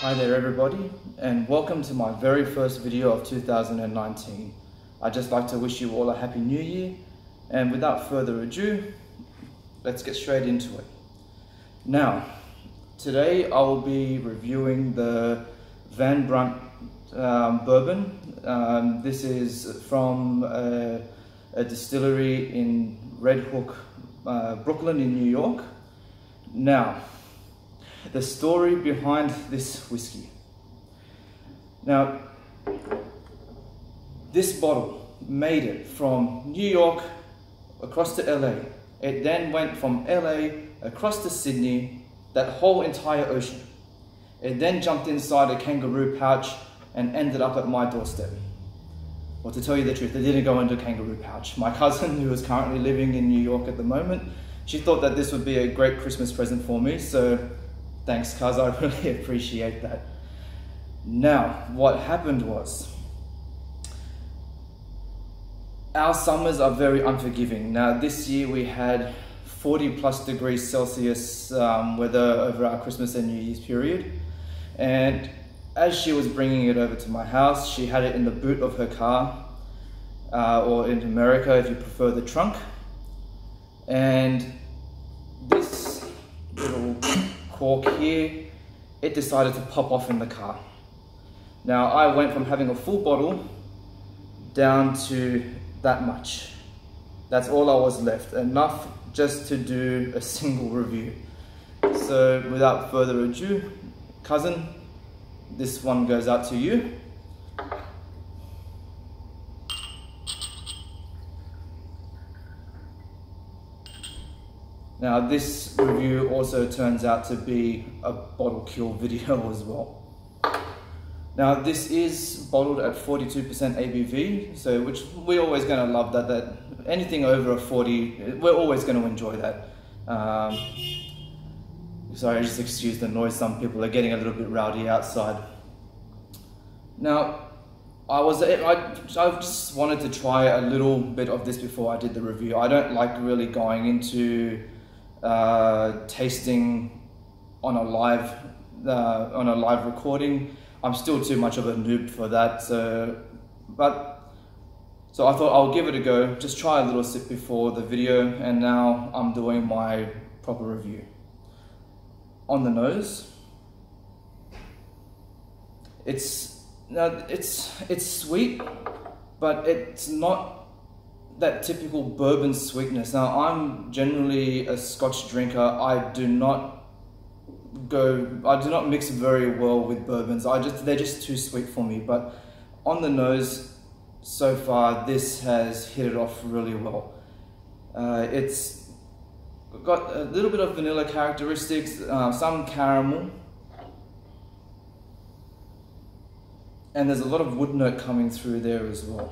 Hi there everybody, and welcome to my very first video of 2019. I'd just like to wish you all a happy new year, and without further ado, let's get straight into it. Now, today I will be reviewing the Brunt Bourbon. This is from a distillery in Red Hook, Brooklyn in New York. Now, the story behind this whiskey. Now, this bottle made it from New York across to LA. It then went from LA across to Sydney, that whole entire ocean. It then jumped inside a kangaroo pouch and ended up at my doorstep. Well, to tell you the truth, it didn't go into a kangaroo pouch. My cousin, who is currently living in New York at the moment, she thought that this would be a great Christmas present for me, so thanks, cuz, I really appreciate that. Now, what happened was, our summers are very unforgiving. Now, this year we had 40+ degrees Celsius weather over our Christmas and New Year's period. And as she was bringing it over to my house, she had it in the boot of her car, or in America if you prefer the trunk. And this little cork here, it decided to pop off in the car. Now, I went from having a full bottle down to that much. That's all I was left, enough just to do a single review. So without further ado, cousin, this one goes out to you. Now, this review also turns out to be a bottle kill video as well. Now, this is bottled at 42% ABV, so which we're always going to love that anything over a 40, we're always going to enjoy that. Sorry, just excuse the noise, some people are getting a little bit rowdy outside. Now, I just wanted to try a little bit of this before I did the review. I don't like really going into tasting on a live recording. I'm still too much of a noob for that, so I thought I'll give it a go, just try a little sip before the video, and now I'm doing my proper review. On the nose, it's sweet, but it's not that typical bourbon sweetness. Now, I'm generally a Scotch drinker. I do not mix very well with bourbons. They're just too sweet for me. But on the nose, so far, this has hit it off really well. It's got a little bit of vanilla characteristics, some caramel, and there's a lot of wood note coming through there as well.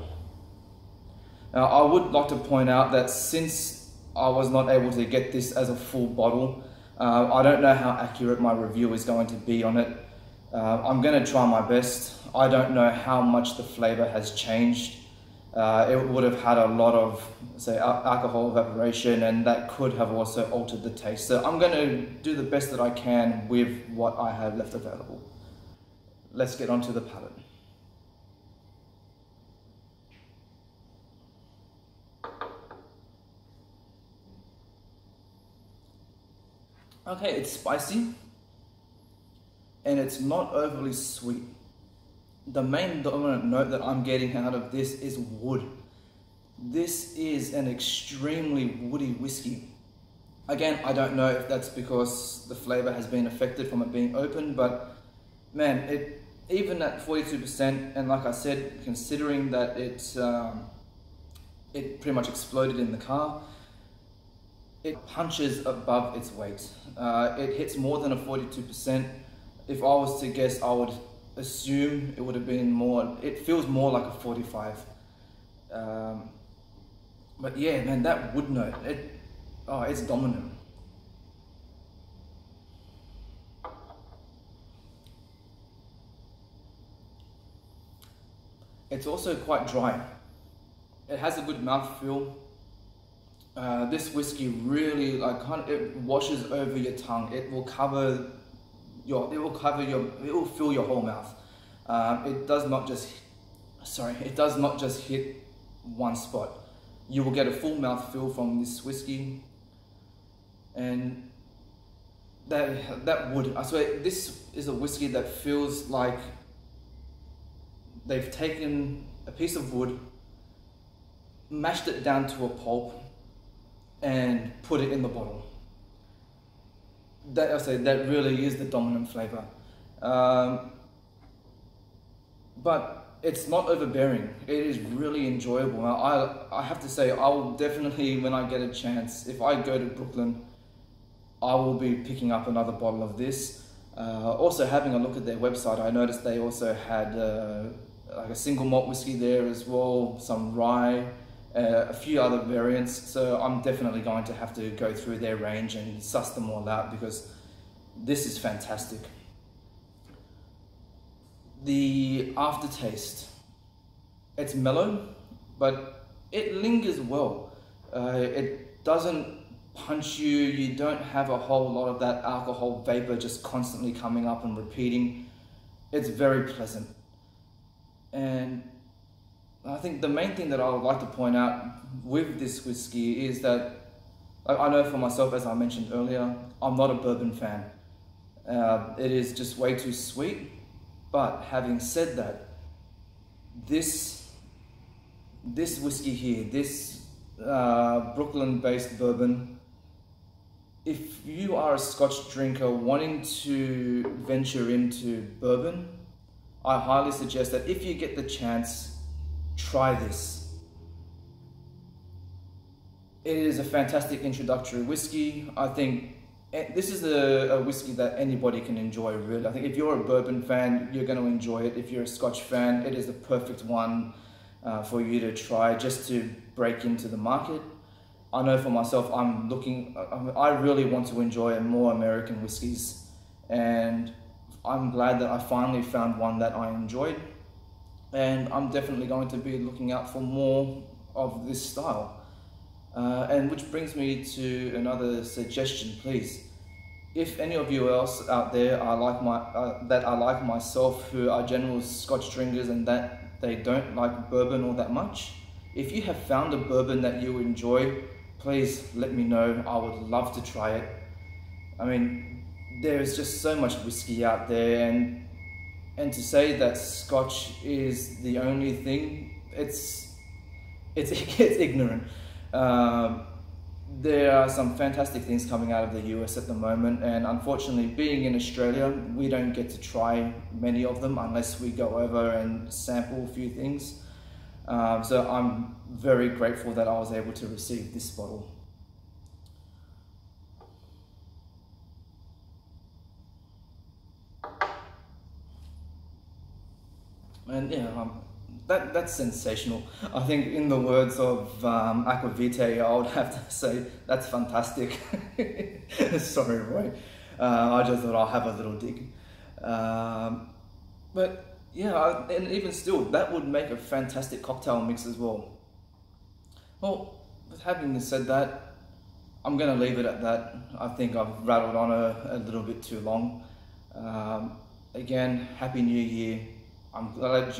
Now, I would like to point out that since I was not able to get this as a full bottle, I don't know how accurate my review is going to be on it. I'm going to try my best. I don't know how much the flavor has changed. It would have had a lot of, say, alcohol evaporation, and that could have also altered the taste. So I'm going to do the best that I can with what I have left available. Let's get on to the palate. Okay, it's spicy, and it's not overly sweet. The main dominant note that I'm getting out of this is wood. This is an extremely woody whiskey. Again, I don't know if that's because the flavor has been affected from it being open, but man, even at 42%, and like I said, considering that it pretty much exploded in the car, it punches above its weight. It hits more than a 42%. If I was to guess, I would assume it would have been more, it feels more like a 45. But yeah, man, that wood note, it's dominant. It's also quite dry. It has a good mouthfeel. This whiskey really it washes over your tongue. It will cover it will cover it will fill your whole mouth. It does not just hit one spot. You will get a full mouth feel from this whiskey, and that wood, I swear, this is a whiskey that feels like they've taken a piece of wood, mashed it down to a pulp, and put it in the bottle. That really is the dominant flavor. But it's not overbearing. It is really enjoyable. I have to say, I will definitely, when I get a chance, if I go to Brooklyn, I will be picking up another bottle of this. Also, having a look at their website, I noticed they also had like a single malt whiskey there as well, some rye, a few other variants. So I'm definitely going to have to go through their range and suss them all out, because this is fantastic. The aftertaste, it's mellow, but it lingers well. It doesn't punch you. You don't have a whole lot of that alcohol vapor just constantly coming up and repeating. It's very pleasant. And I think the main thing that I would like to point out with this whiskey is that I know for myself, as I mentioned earlier, I'm not a bourbon fan. It is just way too sweet. But having said that, this whiskey here, this Brooklyn-based bourbon, if you are a Scotch drinker wanting to venture into bourbon, I highly suggest that if you get the chance, try this. It is a fantastic introductory whiskey. I think this is a whiskey that anybody can enjoy, really. I think if you're a bourbon fan, you're going to enjoy it. If you're a Scotch fan, it is the perfect one for you to try, just to break into the market. I know for myself, I really want to enjoy more American whiskies, and I'm glad that I finally found one that I enjoyed, and I'm definitely going to be looking out for more of this style. And which brings me to another suggestion, please. If any of you else out there are like myself, who are general Scotch drinkers and that they don't like bourbon all that much, if you have found a bourbon that you enjoy, please let me know. I would love to try it. I mean, there is just so much whiskey out there, and to say that Scotch is the only thing, it's ignorant. There are some fantastic things coming out of the US at the moment, and unfortunately, being in Australia, we don't get to try many of them unless we go over and sample a few things. So I'm very grateful that I was able to receive this bottle. And yeah, that's sensational. I think, in the words of Aquavitae, I would have to say that's fantastic. Sorry, Roy. I just thought I'll have a little dig. But yeah, and even still, that would make a fantastic cocktail mix as well. Well, with having said that, I'm going to leave it at that. I think I've rattled on a little bit too long. Again, Happy New Year. I'm glad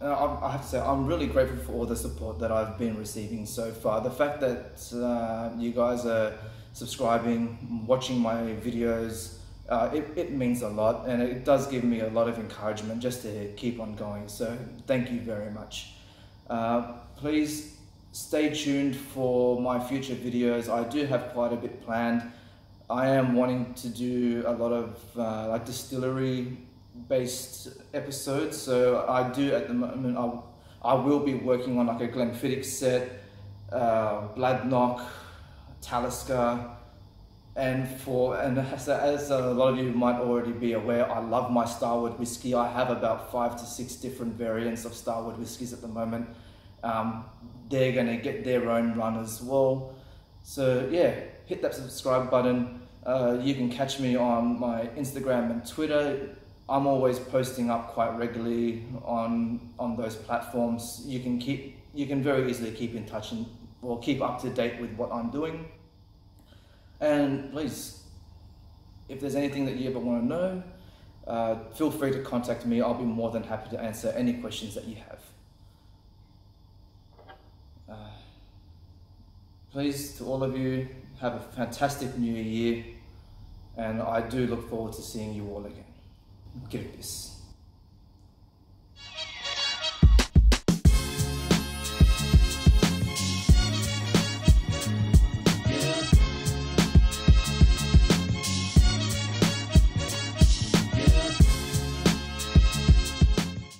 I have to say, I'm really grateful for all the support that I've been receiving so far. The fact that you guys are subscribing, watching my videos, it means a lot, and it does give me a lot of encouragement just to keep on going. So thank you very much. Please stay tuned for my future videos. I do have quite a bit planned. I am wanting to do a lot of like distillery based episodes. So I do at the moment, I will be working on like a Glenfiddich set, Bladnoch, Talisker, and as a lot of you might already be aware, I love my Starward whiskey. I have about 5 to 6 different variants of Starward whiskies at the moment. They're going to get their own run as well. So yeah, hit that subscribe button. You can catch me on my Instagram and Twitter. I'm always posting up quite regularly on those platforms. You can very easily keep in touch or keep up to date with what I'm doing. And please if there's anything that you ever want to know, feel free to contact me. I'll be more than happy to answer any questions that you have. Please, to all of you, have a fantastic new year, and I do look forward to seeing you all again. Get this.